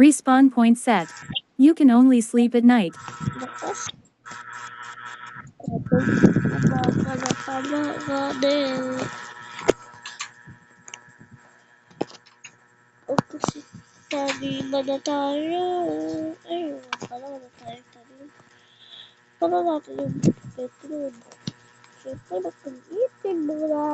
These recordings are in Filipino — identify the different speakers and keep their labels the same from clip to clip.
Speaker 1: Respawn point set. You can only sleep at night.
Speaker 2: Sabi ba na tayo? Ay, pala na tayo tayo. Para natin yung petrol. Siyempre, magpag-itin muna.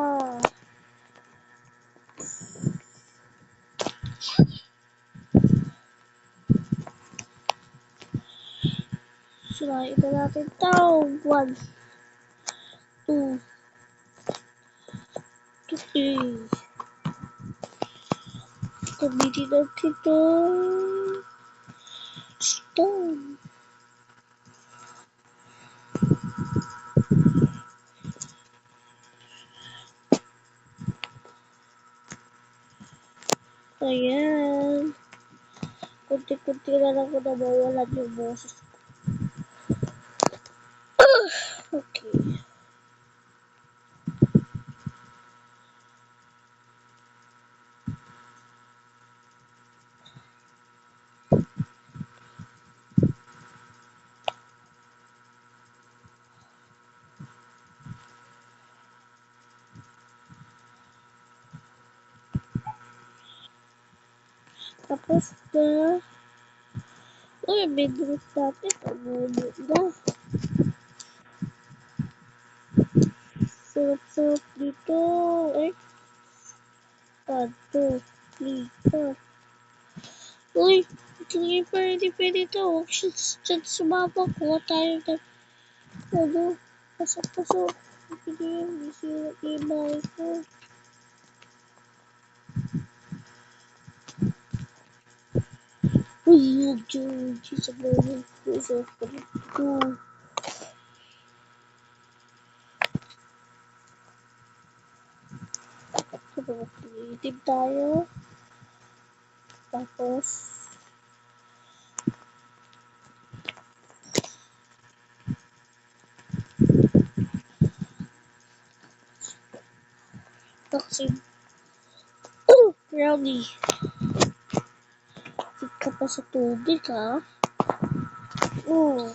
Speaker 2: Sirain na natin tao. 1, 2, 3. Gamitin natin ito. Stone. Ayan. Kunti-kunti na lang ko nabawalan yung boses ko. Okay. Tapos na. Uy, may drink natin. Pamuno na. Sarap-sarap dito. Ay. 1, 2, 3, 4. Uy, creeper, hindi pwede ito. Huwag siya dyan sumama. Kuha tayo ng ano, pasok-pasok. Hindi yung isira yung bahay ko. Uy, yung Georgie sa bahay ko. Sa kalit ko. So, mag-creative tayo. Tapos, vaccine. Brownie. Fit ka pa sa tubig, ha? Oo.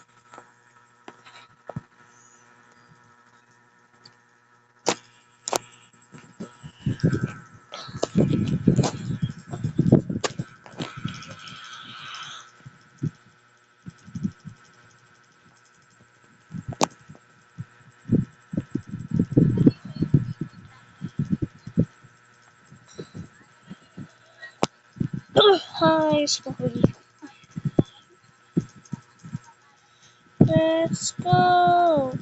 Speaker 2: Hi, Spokoli. Let's go!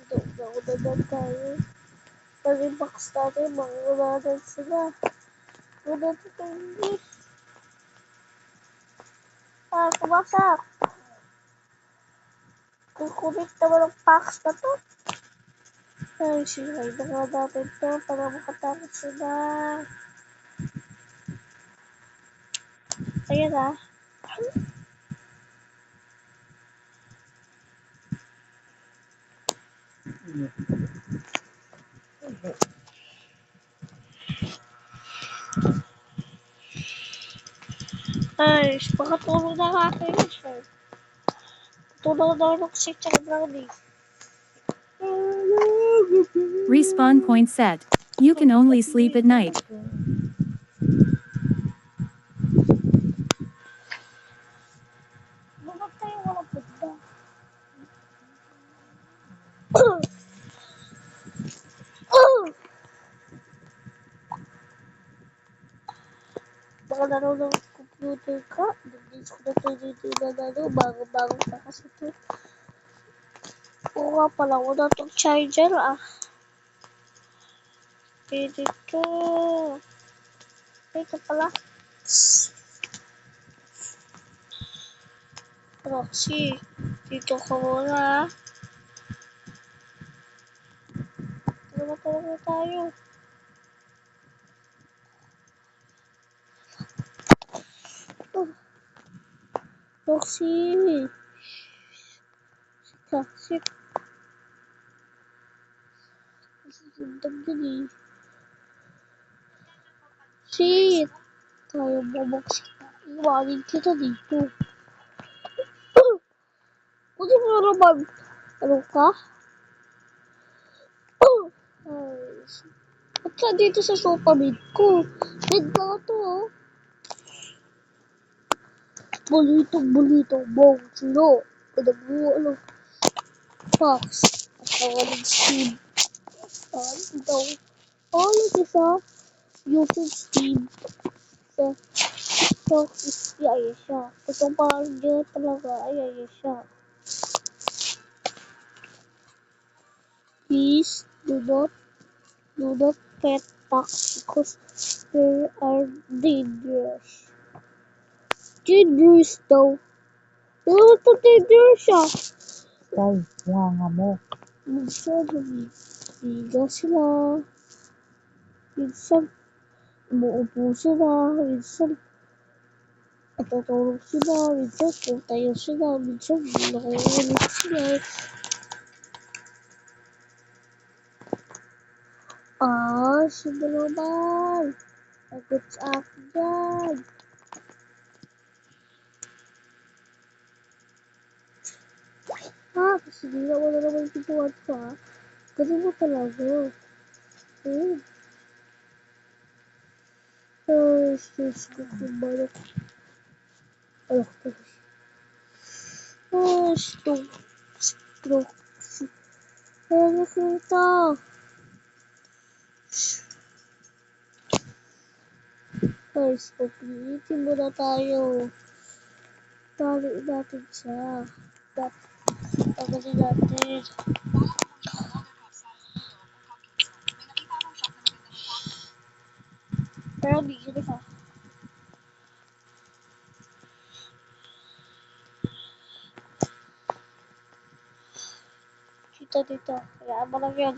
Speaker 2: Sinugdaw naman tayo. Pag-box natin, mangulanan sila. Muna ito English. Kumasak. Kukumit naman ang packs na to. Ay, sinay na nga natin to para makatapos sila. Ayan ah. Ay, makatulong na nga kayo, sir. Tulong daw ng si Brownie.
Speaker 1: Respawn point set. You can only sleep at night.
Speaker 2: Bakit tayo walang punta? Mga nanonood computer ka. Hindi ko na tinitingnan na bago-bago pa kasi ito. Oo nga pala, wala itong charger Dito. Ito pala. Roxy, dito ka muna Tumatawag tayo. Oh, Roxy. Sit. Susundang yun eh. Sit. Tayo bumagsak. Iwanin kita dito. Kundi mo naman. Ano ka? Ay, ba't ka dito sa sofa bed ko? Bed ka to Bulitong bong. Sino? Ano? Fox. At Steve. Ito. Yung isa. Yusuf Steve. Sa Fox is siya. Itong parang dyan talaga. Siya. Please do not pet ducks because they are dangerous. Dangerous daw. Ano ito dangerous siya?
Speaker 3: Tay, nga mo.
Speaker 2: Minsan, biga sila. Minsan, umuupo sila. Minsan, natutulog sila. Minsan, putayo sila. Minsan, nakukulit sila. Sino naman? Agad sa akin yan. Kasi hindi na naman tutuwan pa. Ganun mo talaga. Diyos ko, kumalok. Stroke. Ano kita? Stop. Iitin muna tayo. Taliin natin siya. Tagalin natin. Pero bigyan ka. Dito. Kayaan mo lang yan.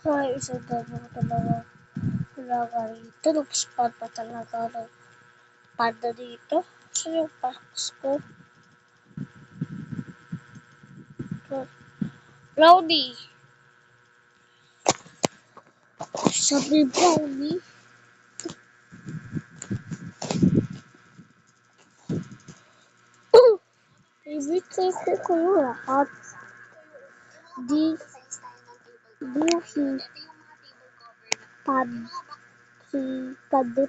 Speaker 2: Ay, isang dami ko talaga. Wala nga rito. Nag-spot pa talaga ng panda dito. Saan yung packs ko? Brownie. Sabi brownie. Favorite ko kayo lahat. Di, buhi, pad, si,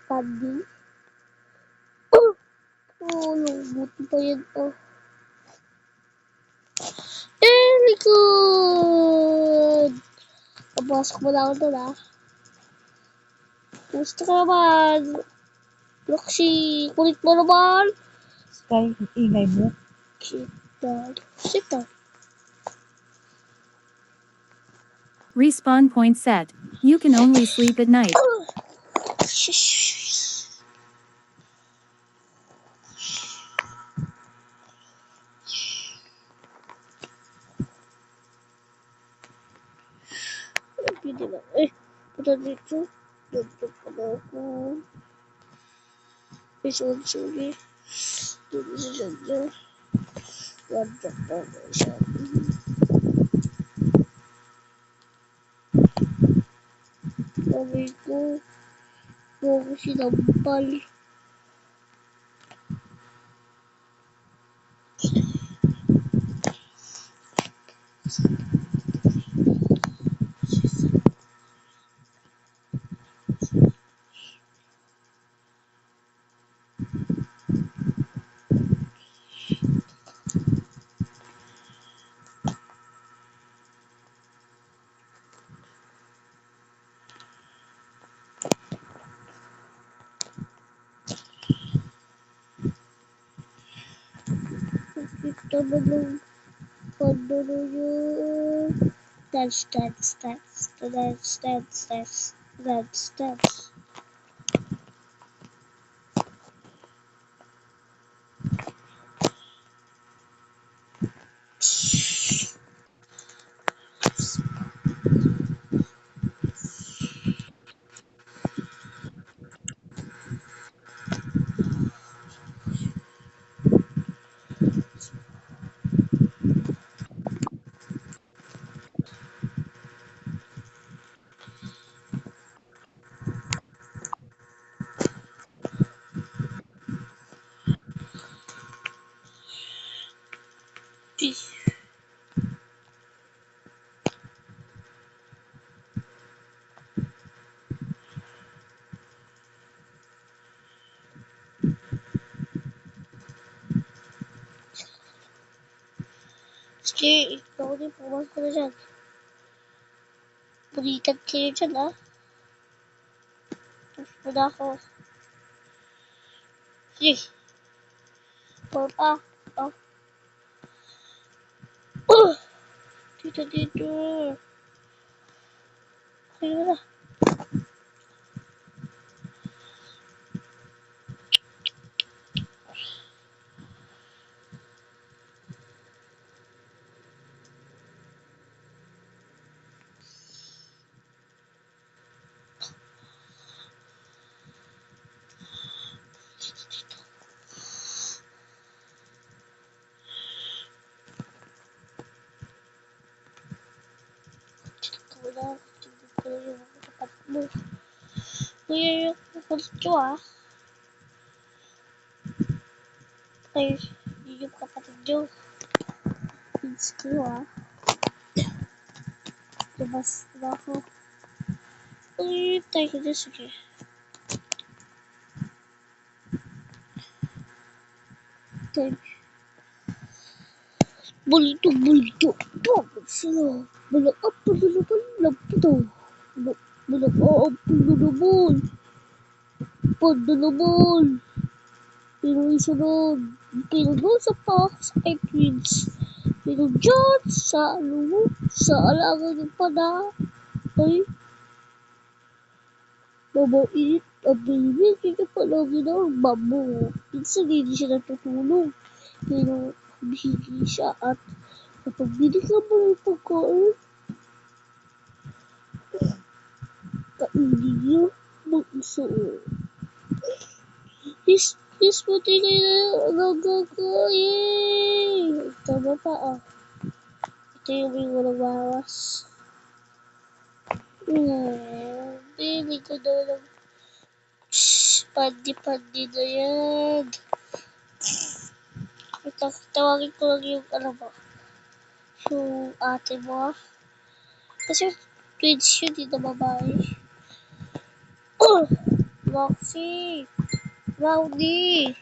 Speaker 2: pandi. Lubot pa yan. Very good! Papasok mo na ako doon, ha? Gusto ka naman? Roxy, kulit mo naman.
Speaker 3: Sky, ingay mo.
Speaker 2: Sit down. Sit down.
Speaker 1: Respawn point set. You can only sleep at night.
Speaker 2: Shush. Pwede ba? Punta dito. Dito pa na ako. Sorry. Dito sa dyan. Wanda pa na siya. Sabi ko, huwag sinampal. Kita mo ng pandalo yun. Dance. Sige, ikaw din pumasok ka na dyan. Balitan kayo dyan, ha? Tapos mo na ako. Sige. Pa. Oh. Dito. Kaya na. Wala. Tignan ko lang yung kapatid mo. Kuya yung kukulit ko, ha? Ay, yun yung kapatid nyo. Kids ko, ha? Labas na ako. Ay, tayo na, sige. Tayo. Bulito. Bakit sila? Bulak up na naman lang ito. Bulak up na naman. Panda naman. Pero isa nun. Pero doon sa park sa Twins. Pero dyan sa sa alangan ng pana. Ay, mabait. Ang baby, kaya palagi na ang babo. Minsan hindi siya natutulog. Pero humihigi siya at kapag binigyan mo ng pagkain, kainin yung bunso. Yes, puti kayo na nagkakain. Tama pa ah. Ito yung may walang bawas. Hindi ko daw lang. Pandi-pandi na yan. Tawagin ko lang yung ano ba. Yung ate mo. Kasi twins yun, di na babae. Roxy! Rowdy!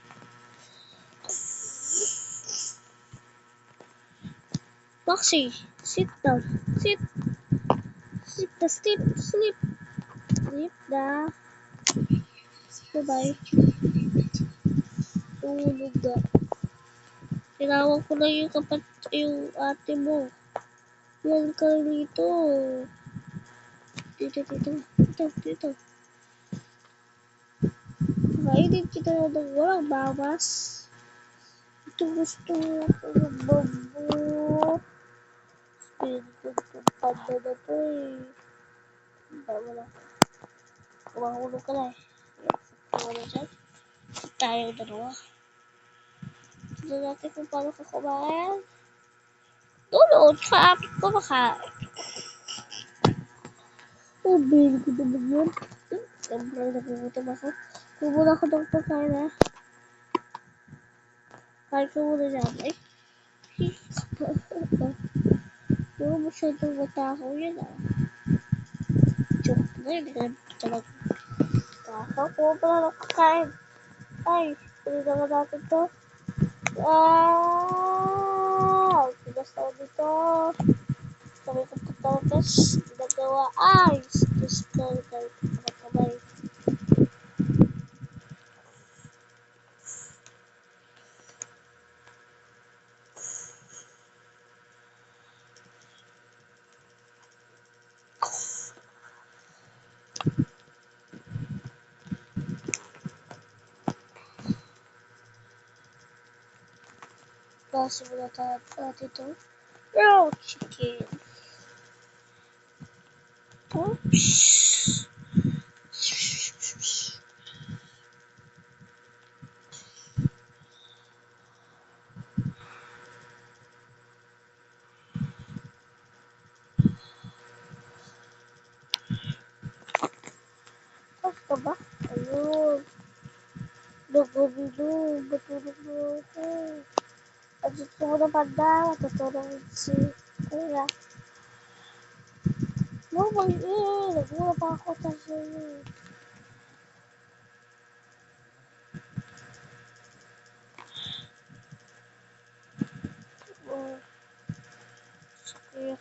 Speaker 2: Roxy! Sit down. Sit. Sit na. Sleep. Sleep. Sleep na. Bye-bye. Tulog na. Tinawag ko na yung yung ate mo. Yan ka dito. Dito. Kainin kita ng walang bawas. Ito gusto ko ng bambu. Pinagod kong panda na to eh. Wala. Kumahulog ka na eh. Wala dyan. Tayong dalawa. Tignan natin kung paano ka kumain. Tulog ka. Kumakain. Oh, baby ko naman yun. Sobrang nagugutom ako. Kumuna ako ng pagkain ha. Kain ko muna dyan. Ay. Puro masyadong matakaw yan ah. Joke na yun. Talagang takaw. Puro pala nakakain. Ay. Pwede naman natin to. Tigas na dito. Sabi ko patawakas. Ginagawa. Ay. Tigas na kamay. Kasi muna natin ito. Raw chicken. Oops. Basta ba? Ayun. Nagumino. Matulog na ako. At gusto ko na panda. Matutulog si Kuya. Normal eh. Nagmula pa ako sa sa'yo. Sakit.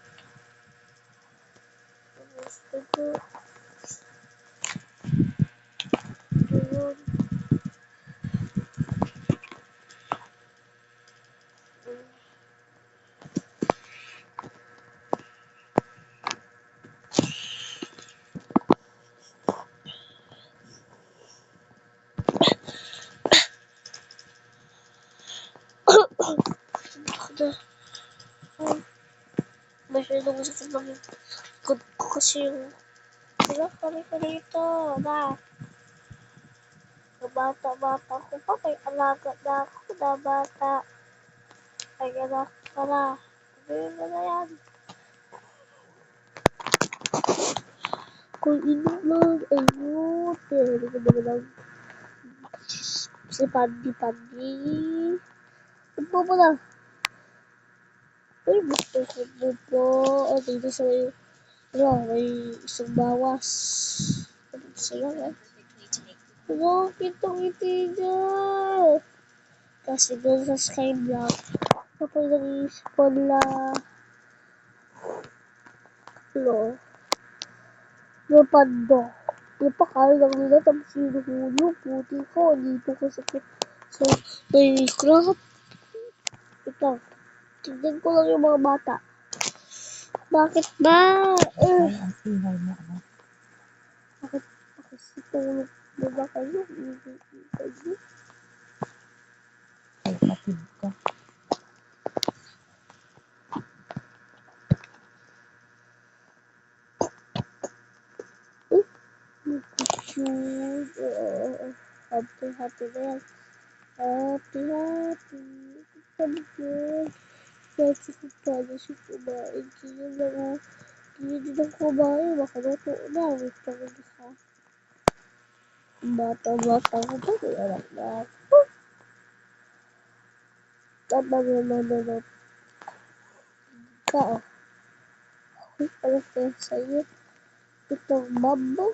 Speaker 2: Gusto ko. Ayun. Masyadong sakit lang yung likod ko kasi yung kami ko dito na bata-bata ko pa may alaga na ako na bata ay anak ka na gawin mo na yan kung inuman ayun pero ko naman lang si Pandi upo mo na ay gusto ko mo po at dito sa may isang bawas ano sa'yo eh bakit ang ngiti niya? Kasi doon sa Skyblock, kapag nag-i-spawn na, yung pando, ipakain lang nila tapos sinuhulog, puti ko, dito ko sa Minecraft. Ito, tignan ko lang yung mga bata. Bakit ba?
Speaker 3: Ay, ang ingay mo, ano?
Speaker 2: Bakit itong ba kayo?
Speaker 3: Ay, patid ka.
Speaker 2: hati na yan. Hati. Sabi ko, kasi kung paano siya kumain. Kaya din ang kumain. Makaluto na. Wait lang ka. Bata-bata ko pa. May anak na ako. Tama naman ka. Ano ko sa'yo? Itong bambo.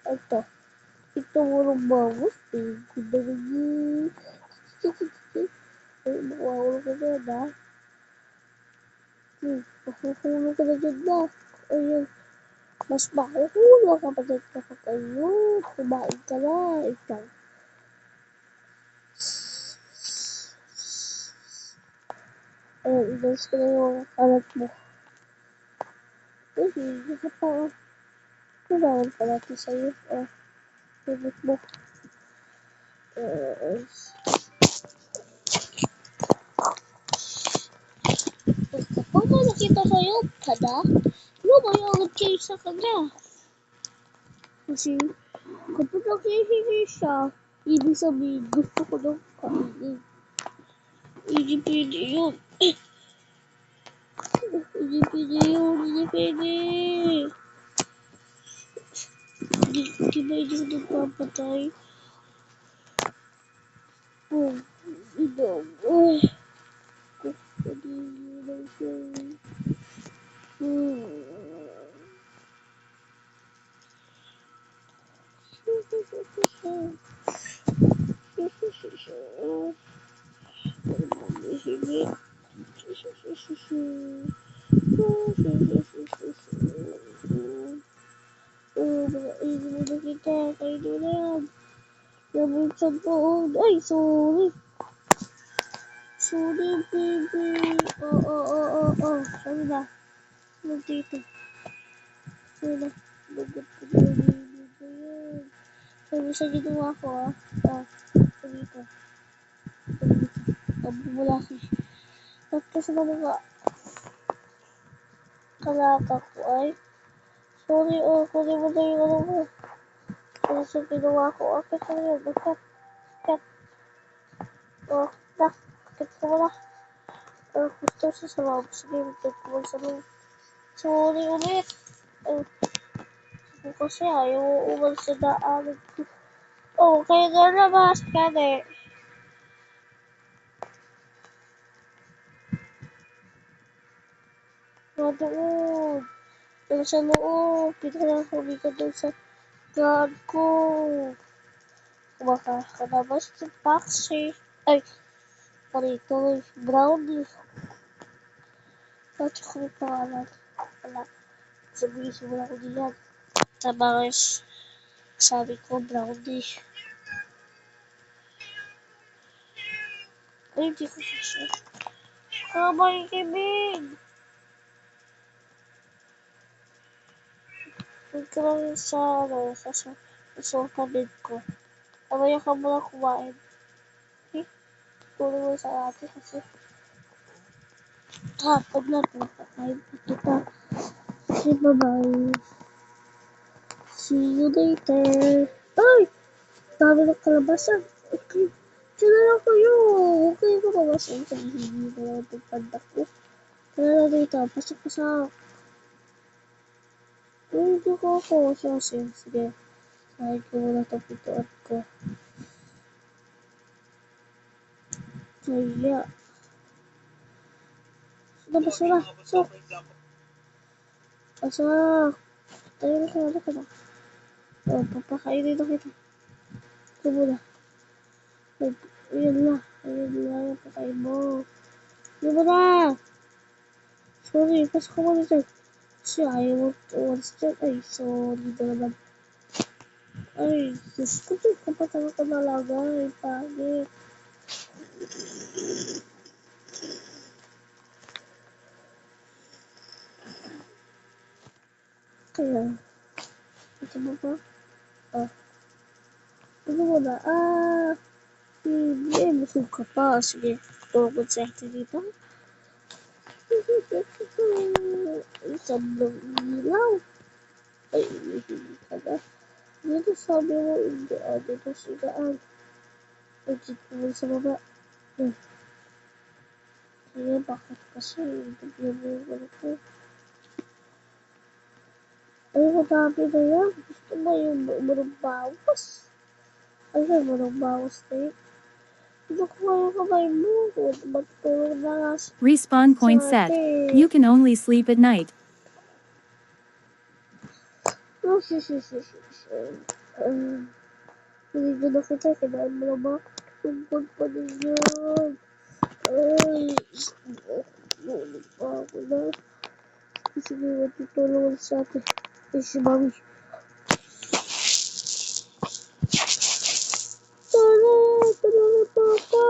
Speaker 2: Ito. Itong urong bambo. Tingin ko na rin. Ay, makawala ko na na. Makukulong ka na dyan na. Ayun. Mas makukulong kapatid ka pa kayo. Kumain ka na. Ikaw. Ayun, inas ko na yung kalat mo. Ay, hindi ka pa. Kailangan pa natin sa'yo. Pinit mo. Kapag nakita kayo, kada, lumayagod kayo sa kanya. Kasi, kapag nakihingi siya, ibig sabihin, gusto ko nang kainin. Hindi pwede yun. Hindi pwede yun. Hindi pwede. Hindi ba hindi ko nagpapatay? Ito. Kukunin lang siya. Mga na kita. Kayo na yan. Nabunsan po. Ay, sorry. Sorry, baby. Sabi na. Huwag dito. Sabi na. Bagot ko na baby ko yan. Sabi sa ginawa ko, sabi dito. Bumulaki. At kasi na mga kalaka ko ay. Sorry, kunin mo na yung ano mo. Kasi sa ginawa ko, akit na yun. Akit. Akit ko na. Gusto siya sa loob. Sige, magtagpuan sa loob. Sorry ulit. Kasi ayaw umal sa daan. Kaya na labas ka na eh. Doon. Doon sa loob. Pinakahuli ka doon sa gaan ko. Kumakakalabas ng taxi. Ay, parito. Brownie. Kasi kung pangalan. Wala. Sabihin mo lang ko diyan. Tama guys. Sabi ko, brownie. Ay, hindi ko kasi. Kamay kibig. Huwag ka lang sa kabid ko. Kamaya ka muna kumain. Tulong mo sa ate kasi. Pag na po, pakain po kita. Okay, bye-bye. See you later. Ay! Dami ng kalabasan. Okay. Diyan na lang kayo. Huwag kayo kumawasan sa hindi na lang itong pandak ko. Tara na dito. Pasok. Uy, hindi ko ako. Sige. Kahit ko muna itong pituan ko. Kaya. Basura. Pasok. Tayo na ka na. Papakainin na kita. Ito muna. Ayun na yung pakain mo. Ayun mo na. Sorry, pasok ko muna dyan. Kasi ayaw mo tuwas dyan. Ay, sorry na naman. Ay, Diyos ko dyan. Kapatama ka nalagay. Pangit. Kaya, ito mo ba? Ano mo na? Hindi. Busog ka pa. Sige, tukod sa atin dito. Isang lang ilaw. Ay, hindi ka na. Dito sabi mo hindi. Dito sigaan. Exit mo sa baba. Kaya bakit kasi bigyan mo yung ano ko. Ay, madami na yan. Gusto mo yung marong bawas? Ay, marong bawas na yun. Hindi ko yung kamay mo. Matulog na nga
Speaker 1: Respawn point set. You can only sleep at night.
Speaker 2: Hindi ko na kita. Kailangan mo na ba? Tungkol pa din yun. Ay, nulog pa ako na. Kasi may matutulungan sa atin. Ay, si Mami. Tara, tara na papa.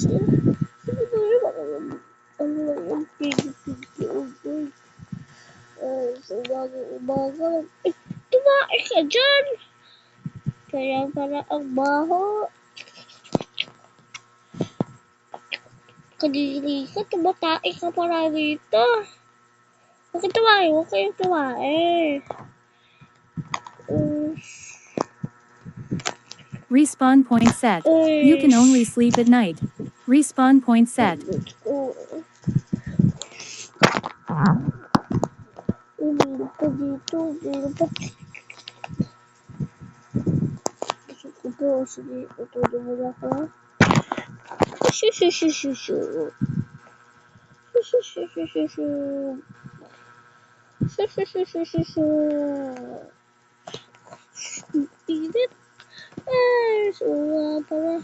Speaker 2: Sino ba yun? Ano lang yung pigi-pigi ugoy? Ay, sa umaga. Eh, tumae ka dyan! Kaya pala ang baho. Kadiri ka, tumatae ka pala dito. Bakit tumae? Huwag kayong tumae.
Speaker 1: Respawn point set. You can only sleep at night. Respawn point set.
Speaker 2: Uminom pa dito. Uminom pa. Gusto ko po. Sige, tutulong mo na ka. Shoo. Init. Ay, suwa pala.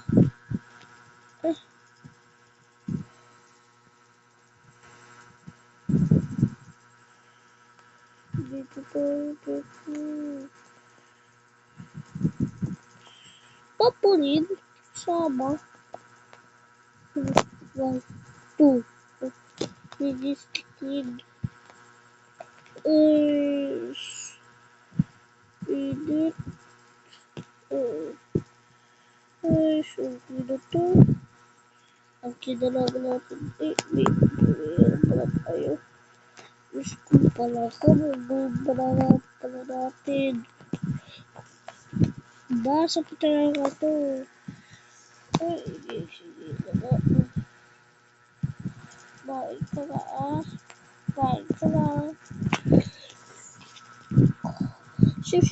Speaker 2: Dito po. Papulin. Sama. 1, 2. This kid is init. Ay, suwi na to. Ang kinalaman natin. Mayroon pala tayo. School pala ako. Mayroon pala natin. Basa pa talaga to. Ay, sige na. Baik ka na Baik ka na. Shoo.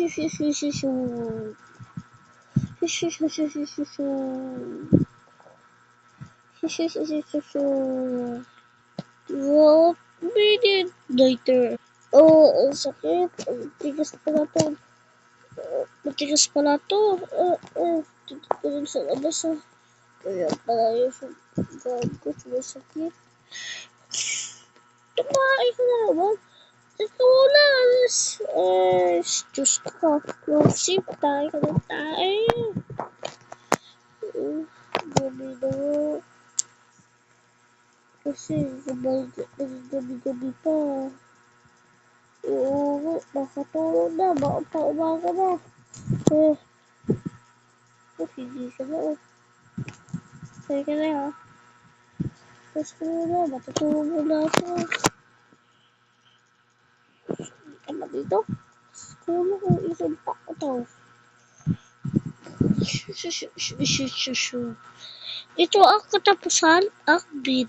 Speaker 2: What minute later? Oh, ang sakit. Ang tigas pala to. Matigas pala to. Dito ko rin sa labas ah. Kaya pala yung gago sumasakit. Tumae ka na naman. Ikaw wala. Diyos ko. Rosip, tayo ka na tayo. Gabi na. Kasi gabi pa. Oo, nakatulog na. Umaga na. Hindi ka na. Kaya ka na ha. Tapos ka na. Matutulog mo na ako. Ano dito? Kulo ko isang pa ko to. Ito ang katapusan, ang bid.